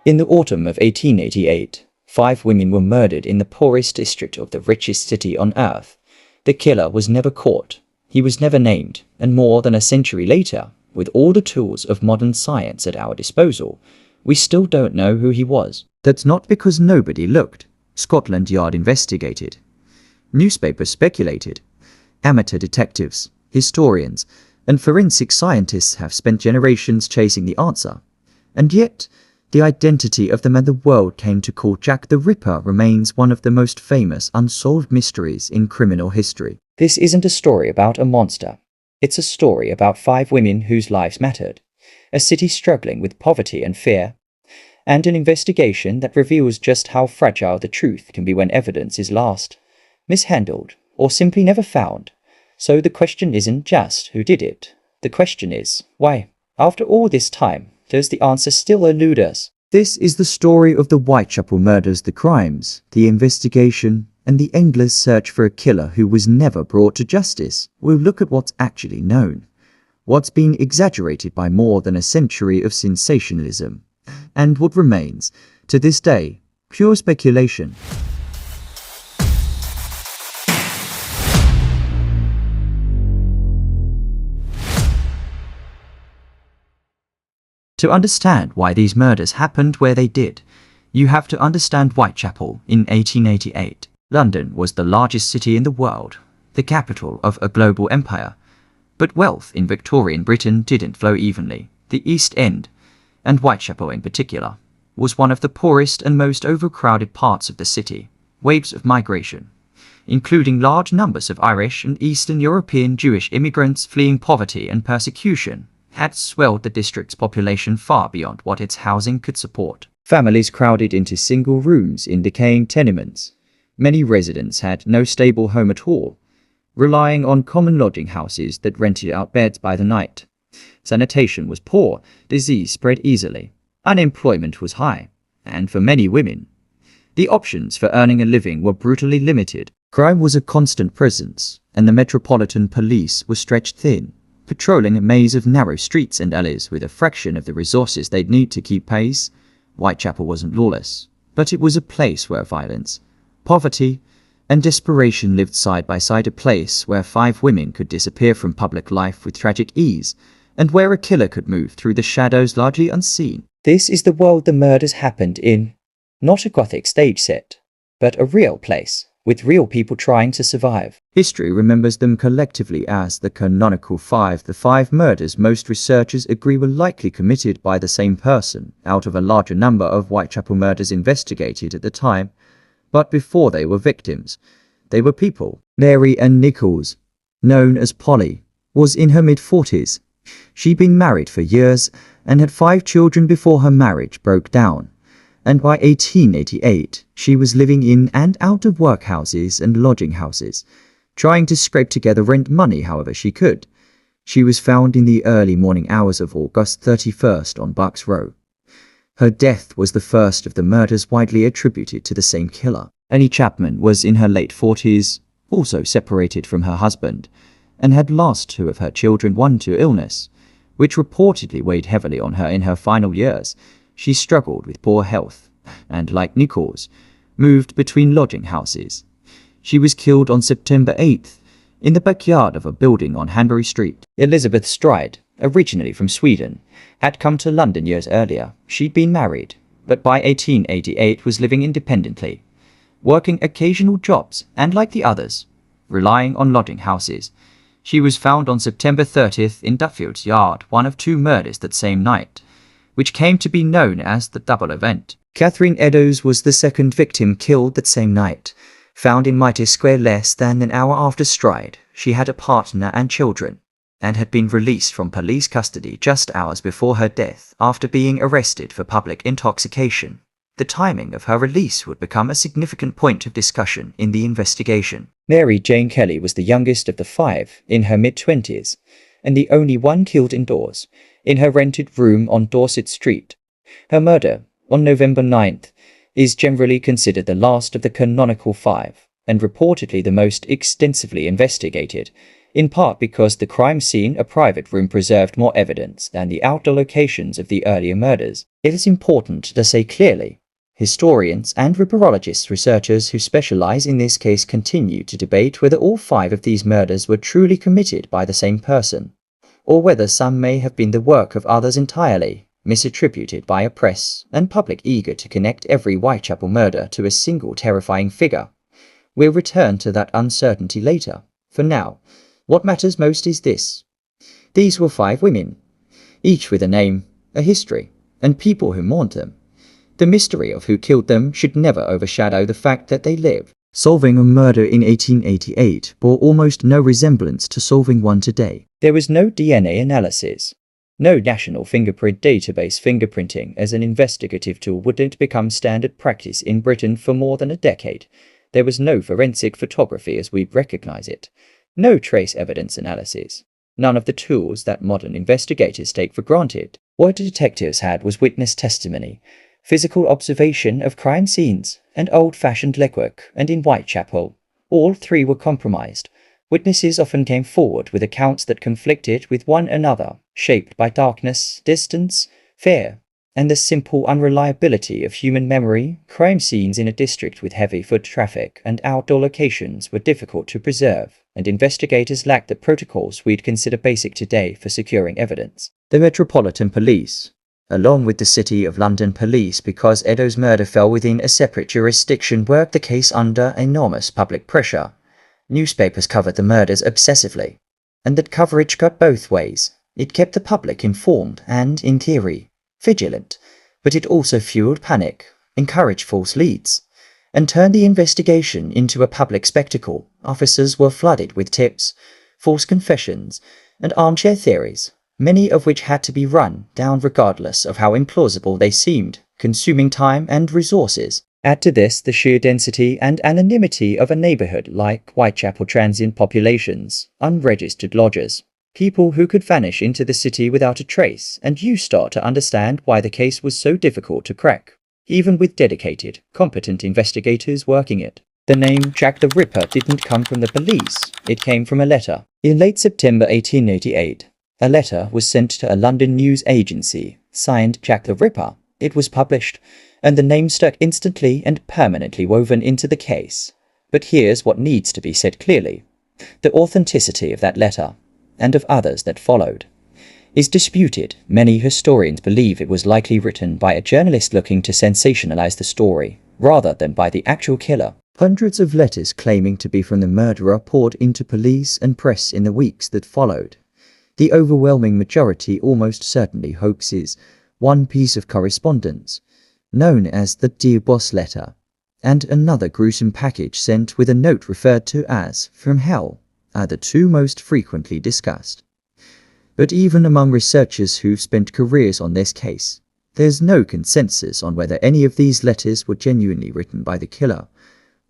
In the autumn of 1888, 5 women were murdered in the poorest district of the richest city on earth. The killer was never caught, he was never named, and more than a century later, with all the tools of modern science at our disposal, we still don't know who he was. That's not because nobody looked. Scotland Yard investigated. Newspapers speculated. Amateur detectives, historians, and forensic scientists have spent generations chasing the answer. And yet, the identity of the man the world came to call Jack the Ripper remains one of the most famous unsolved mysteries in criminal history. This isn't a story about a monster. It's a story about 5 women whose lives mattered, a city struggling with poverty and fear, and an investigation that reveals just how fragile the truth can be when evidence is lost, mishandled, or simply never found. So the question isn't just who did it. The question is, why? After all this time, does the answer still elude us? This is the story of the Whitechapel murders, the crimes, the investigation, and the endless search for a killer who was never brought to justice. We'll look at what's actually known, what's been exaggerated by more than a century of sensationalism, and what remains, to this day, pure speculation. To understand why these murders happened where they did, you have to understand Whitechapel in 1888. London was the largest city in the world, the capital of a global empire. But wealth in Victorian Britain didn't flow evenly. The East End, and Whitechapel in particular, was one of the poorest and most overcrowded parts of the city. Waves of migration, including large numbers of Irish and Eastern European Jewish immigrants fleeing poverty and persecution, had swelled the district's population far beyond what its housing could support. Families crowded into single rooms in decaying tenements. Many residents had no stable home at all, relying on common lodging houses that rented out beds by the night. Sanitation was poor, disease spread easily, unemployment was high, and for many women, the options for earning a living were brutally limited. Crime was a constant presence, and the Metropolitan Police were stretched thin, patrolling a maze of narrow streets and alleys with a fraction of the resources they'd need to keep pace. Whitechapel wasn't lawless, but it was a place where violence, poverty, and desperation lived side by side, a place where 5 women could disappear from public life with tragic ease, and where a killer could move through the shadows largely unseen. This is the world the murders happened in. Not a Gothic stage set, but a real place, with real people trying to survive. History remembers them collectively as the canonical 5. The 5 murders most researchers agree were likely committed by the same person, out of a larger number of Whitechapel murders investigated at the time. But before they were victims, they were people. Mary Ann Nichols, known as Polly, was in her mid-40s. She'd been married for years and had 5 children before her marriage broke down. And by 1888, she was living in and out of workhouses and lodging houses, trying to scrape together rent money however she could. She was found in the early morning hours of August 31st on Bucks Row. Her death was the first of the murders widely attributed to the same killer. Annie Chapman was in her late 40s, also separated from her husband, and had lost 2 of her children, one to illness, which reportedly weighed heavily on her in her final years. She struggled with poor health, and like Nichols, moved between lodging houses. She was killed on September 8th, in the backyard of a building on Hanbury Street. Elizabeth Stride, originally from Sweden, had come to London years earlier. She'd been married, but by 1888 was living independently, working occasional jobs, and like the others, relying on lodging houses. She was found on September 30th in Duffield's Yard, one of 2 murders that same night, which came to be known as the double event. Catherine Eddowes was the second victim killed that same night, found in Mitre Square less than an hour after Stride. She had a partner and children, and had been released from police custody just hours before her death after being arrested for public intoxication. The timing of her release would become a significant point of discussion in the investigation. Mary Jane Kelly was the youngest of the 5, in her mid-20s, and the only one killed indoors, in her rented room on Dorset Street. Her murder, on November 9th, is generally considered the last of the canonical 5, and reportedly the most extensively investigated. in part because the crime scene, a private room, preserved more evidence than the outdoor locations of the earlier murders. It is important to say clearly, historians and ripperologists, researchers who specialize in this case, continue to debate whether all 5 of these murders were truly committed by the same person, or whether some may have been the work of others entirely, misattributed by a press and public eager to connect every Whitechapel murder to a single terrifying figure. We'll return to that uncertainty later. For now, what matters most is this. These were 5 women, each with a name, a history, and people who mourned them. The mystery of who killed them should never overshadow the fact that they lived. Solving a murder in 1888 bore almost no resemblance to solving one today. There was no DNA analysis. No national fingerprint database. Fingerprinting as an investigative tool wouldn't become standard practice in Britain for more than a decade. There was no forensic photography as we recognize it. No trace evidence analysis. None of the tools that modern investigators take for granted. What detectives had was witness testimony, physical observation of crime scenes, and old-fashioned legwork, and in Whitechapel, all 3 were compromised. Witnesses often came forward with accounts that conflicted with one another, shaped by darkness, distance, fear, and the simple unreliability of human memory. Crime scenes in a district with heavy foot traffic and outdoor locations were difficult to preserve, and investigators lacked the protocols we'd consider basic today for securing evidence. The Metropolitan Police, along with the City of London Police, because Eddowes' murder fell within a separate jurisdiction, worked the case under enormous public pressure. Newspapers covered the murders obsessively, and that coverage cut both ways. It kept the public informed and, in theory, vigilant, but it also fueled panic, encouraged false leads, and turned the investigation into a public spectacle. Officers were flooded with tips, false confessions, and armchair theories, many of which had to be run down regardless of how implausible they seemed, consuming time and resources. Add to this the sheer density and anonymity of a neighborhood like Whitechapel, transient populations, unregistered lodgers, people who could vanish into the city without a trace, and you start to understand why the case was so difficult to crack, even with dedicated, competent investigators working it. The name Jack the Ripper didn't come from the police, it came from a letter. In late September 1888, a letter was sent to a London news agency, signed Jack the Ripper. It was published, and the name stuck instantly and permanently woven into the case. But here's what needs to be said clearly. The authenticity of that letter, and of others that followed, is disputed. Many historians believe it was likely written by a journalist looking to sensationalize the story, rather than by the actual killer. Hundreds of letters claiming to be from the murderer poured into police and press in the weeks that followed. The overwhelming majority almost certainly hoaxes. One piece of correspondence, known as the Dear Boss letter, and another gruesome package sent with a note referred to as From Hell, are the 2 most frequently discussed. But even among researchers who've spent careers on this case, there's no consensus on whether any of these letters were genuinely written by the killer,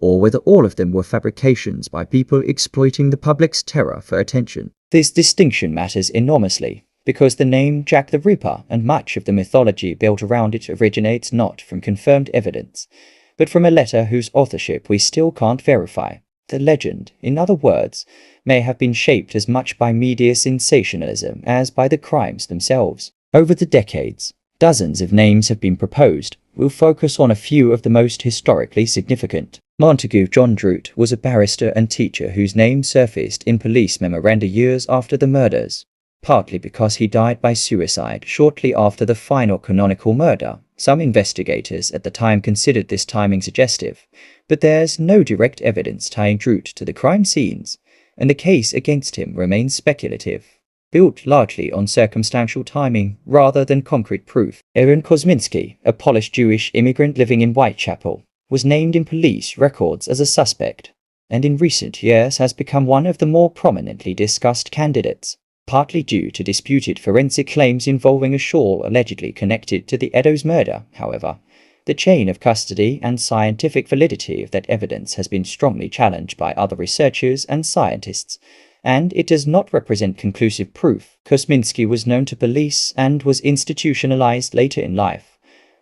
or whether all of them were fabrications by people exploiting the public's terror for attention. This distinction matters enormously, because the name Jack the Ripper and much of the mythology built around it originates not from confirmed evidence, but from a letter whose authorship we still can't verify. The legend, in other words, may have been shaped as much by media sensationalism as by the crimes themselves. Over the decades, dozens of names have been proposed. We'll focus on a few of the most historically significant. Montague John Druitt was a barrister and teacher whose name surfaced in police memoranda years after the murders, partly because he died by suicide shortly after the final canonical murder. Some investigators at the time considered this timing suggestive, but there's no direct evidence tying Druitt to the crime scenes, and the case against him remains speculative, built largely on circumstantial timing rather than concrete proof. Aaron Kosminski, a Polish Jewish immigrant living in Whitechapel, was named in police records as a suspect, and in recent years has become one of the more prominently discussed candidates, partly due to disputed forensic claims involving a shawl allegedly connected to the Eddowes murder. However, the chain of custody and scientific validity of that evidence has been strongly challenged by other researchers and scientists, and it does not represent conclusive proof. Kosminski was known to police and was institutionalized later in life,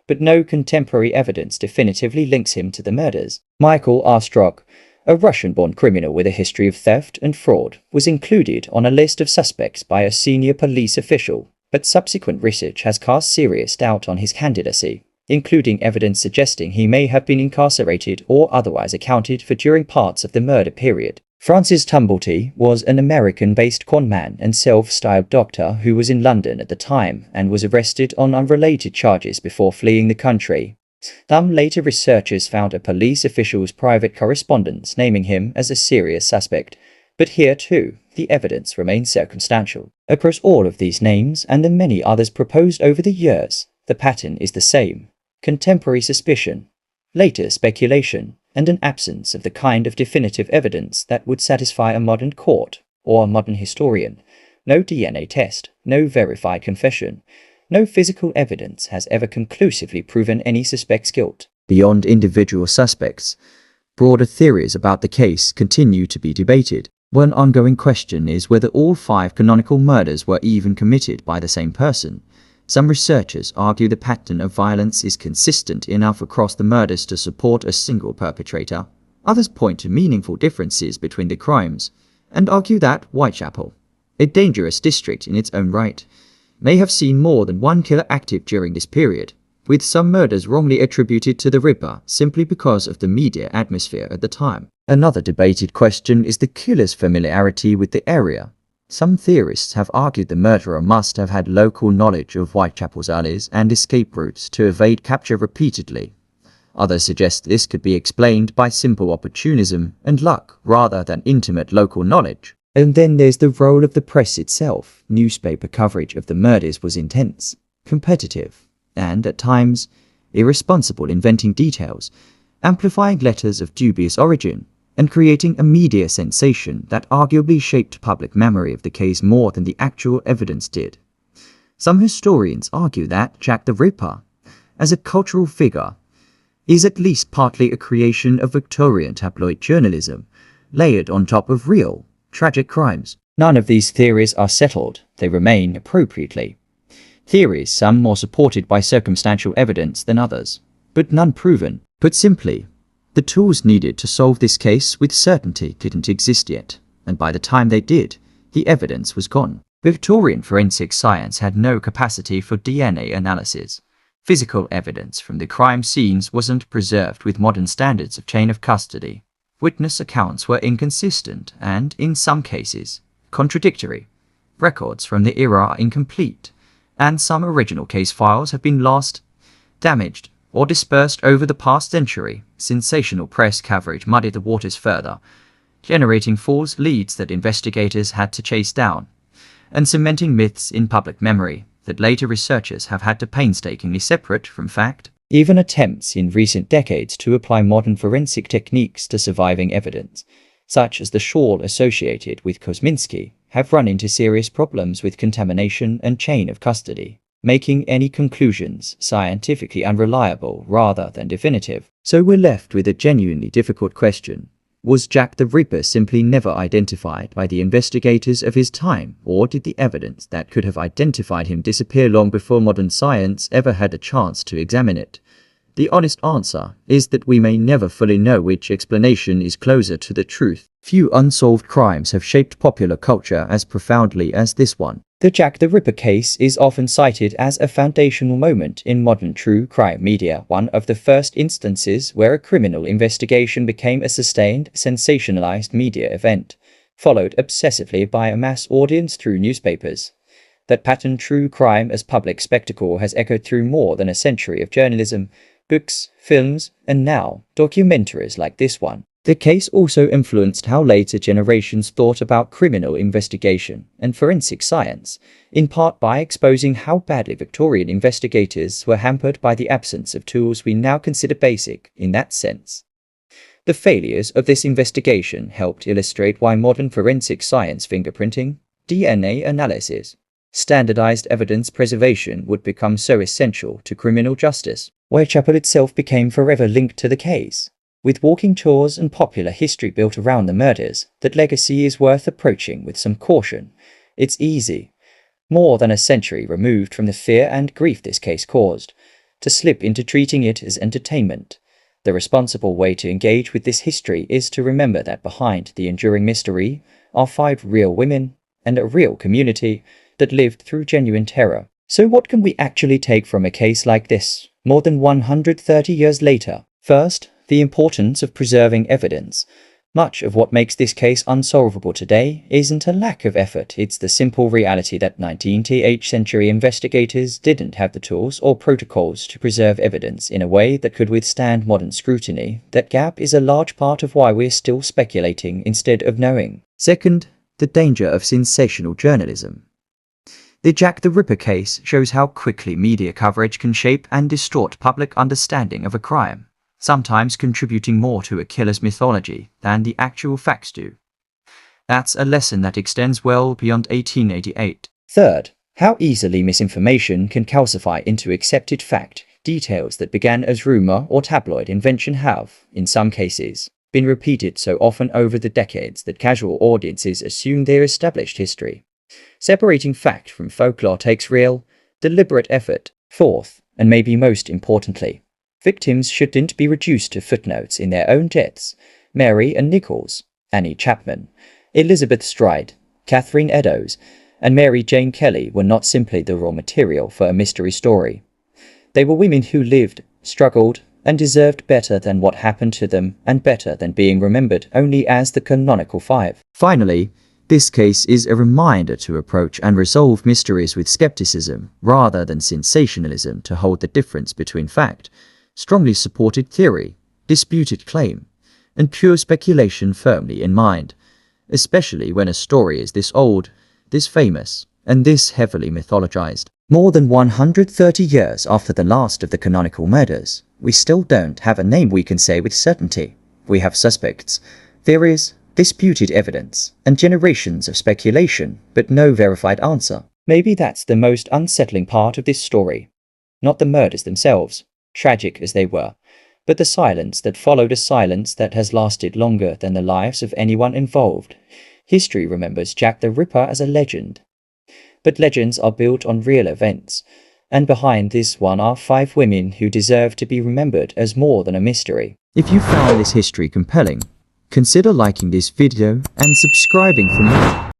but no contemporary evidence definitively links him to the murders. Michael R. Strock, a Russian-born criminal with a history of theft and fraud, was included on a list of suspects by a senior police official, but subsequent research has cast serious doubt on his candidacy, including evidence suggesting he may have been incarcerated or otherwise accounted for during parts of the murder period. Francis Tumblety was an American-based conman and self-styled doctor who was in London at the time and was arrested on unrelated charges before fleeing the country. Some later researchers found a police official's private correspondence naming him as a serious suspect, but here too, the evidence remains circumstantial. Across all of these names and the many others proposed over the years, the pattern is the same: contemporary suspicion, later speculation, and an absence of the kind of definitive evidence that would satisfy a modern court or a modern historian. No DNA test, no verified confession, no physical evidence has ever conclusively proven any suspect's guilt. Beyond individual suspects, broader theories about the case continue to be debated. One ongoing question is whether all 5 canonical murders were even committed by the same person. Some researchers argue the pattern of violence is consistent enough across the murders to support a single perpetrator. Others point to meaningful differences between the crimes, and argue that Whitechapel, a dangerous district in its own right, may have seen more than one killer active during this period, with some murders wrongly attributed to the Ripper simply because of the media atmosphere at the time. Another debated question is the killer's familiarity with the area. Some theorists have argued the murderer must have had local knowledge of Whitechapel's alleys and escape routes to evade capture repeatedly. Others suggest this could be explained by simple opportunism and luck rather than intimate local knowledge. And then there's the role of the press itself. Newspaper coverage of the murders was intense, competitive, and, at times, irresponsible, inventing details, amplifying letters of dubious origin, and creating a media sensation that arguably shaped public memory of the case more than the actual evidence did. Some historians argue that Jack the Ripper, as a cultural figure, is at least partly a creation of Victorian tabloid journalism, layered on top of real, tragic crimes. None of these theories are settled, they remain appropriately theories, some more supported by circumstantial evidence than others, but none proven. Put simply, the tools needed to solve this case with certainty didn't exist yet, and by the time they did, the evidence was gone. Victorian forensic science had no capacity for DNA analysis. Physical evidence from the crime scenes wasn't preserved with modern standards of chain of custody. Witness accounts were inconsistent and, in some cases, contradictory. Records from the era are incomplete, and some original case files have been lost, damaged, or dispersed over the past century. Sensational press coverage muddied the waters further, generating false leads that investigators had to chase down, and cementing myths in public memory that later researchers have had to painstakingly separate from fact. Even attempts in recent decades to apply modern forensic techniques to surviving evidence, such as the shawl associated with Kosminski, have run into serious problems with contamination and chain of custody, making any conclusions scientifically unreliable rather than definitive. So we're left with a genuinely difficult question. Was Jack the Ripper simply never identified by the investigators of his time, or did the evidence that could have identified him disappear long before modern science ever had a chance to examine it? The honest answer is that we may never fully know which explanation is closer to the truth. Few unsolved crimes have shaped popular culture as profoundly as this one. The Jack the Ripper case is often cited as a foundational moment in modern true crime media, one of the first instances where a criminal investigation became a sustained, sensationalized media event, followed obsessively by a mass audience through newspapers. That pattern, true crime as public spectacle, has echoed through more than a century of journalism, books, films, and now, documentaries like this one. The case also influenced how later generations thought about criminal investigation and forensic science, in part by exposing how badly Victorian investigators were hampered by the absence of tools we now consider basic in that sense. The failures of this investigation helped illustrate why modern forensic science, fingerprinting, DNA analysis, standardized evidence preservation would become so essential to criminal justice. Whitechapel itself became forever linked to the case. With walking tours and popular history built around the murders, that legacy is worth approaching with some caution. It's easy, more than a century removed from the fear and grief this case caused, to slip into treating it as entertainment, The responsible way to engage with this history is to remember that behind the enduring mystery are 5 real women and a real community that lived through genuine terror. So what can we actually take from a case like this, more than 130 years later? First, the importance of preserving evidence. Much of what makes this case unsolvable today isn't a lack of effort, it's the simple reality that 19th century investigators didn't have the tools or protocols to preserve evidence in a way that could withstand modern scrutiny. That gap is a large part of why we're still speculating instead of knowing. Second, the danger of sensational journalism. The Jack the Ripper case shows how quickly media coverage can shape and distort public understanding of a crime, sometimes contributing more to a killer's mythology than the actual facts do. That's a lesson that extends well beyond 1888. Third, how easily misinformation can calcify into accepted fact. Details that began as rumor or tabloid invention have, in some cases, been repeated so often over the decades that casual audiences assume their established history. Separating fact from folklore takes real, deliberate effort. Fourth, and maybe most importantly, victims shouldn't be reduced to footnotes in their own deaths. Mary and Nichols, Annie Chapman, Elizabeth Stride, Catherine Eddowes, and Mary Jane Kelly were not simply the raw material for a mystery story. They were women who lived, struggled, and deserved better than what happened to them, and better than being remembered only as the canonical 5. Finally, this case is a reminder to approach and resolve mysteries with skepticism rather than sensationalism, to hold the difference between fact, strongly supported theory, disputed claim, and pure speculation firmly in mind, especially when a story is this old, this famous, and this heavily mythologized. More than 130 years after the last of the canonical murders, we still don't have a name we can say with certainty. We have suspects, theories, disputed evidence, and generations of speculation, but no verified answer. Maybe that's the most unsettling part of this story. Not the murders themselves, tragic as they were, but the silence that followed, a silence that has lasted longer than the lives of anyone involved. History remembers Jack the Ripper as a legend, but legends are built on real events, and behind this one are 5 women who deserve to be remembered as more than a mystery. If you found this history compelling, consider liking this video and subscribing for more.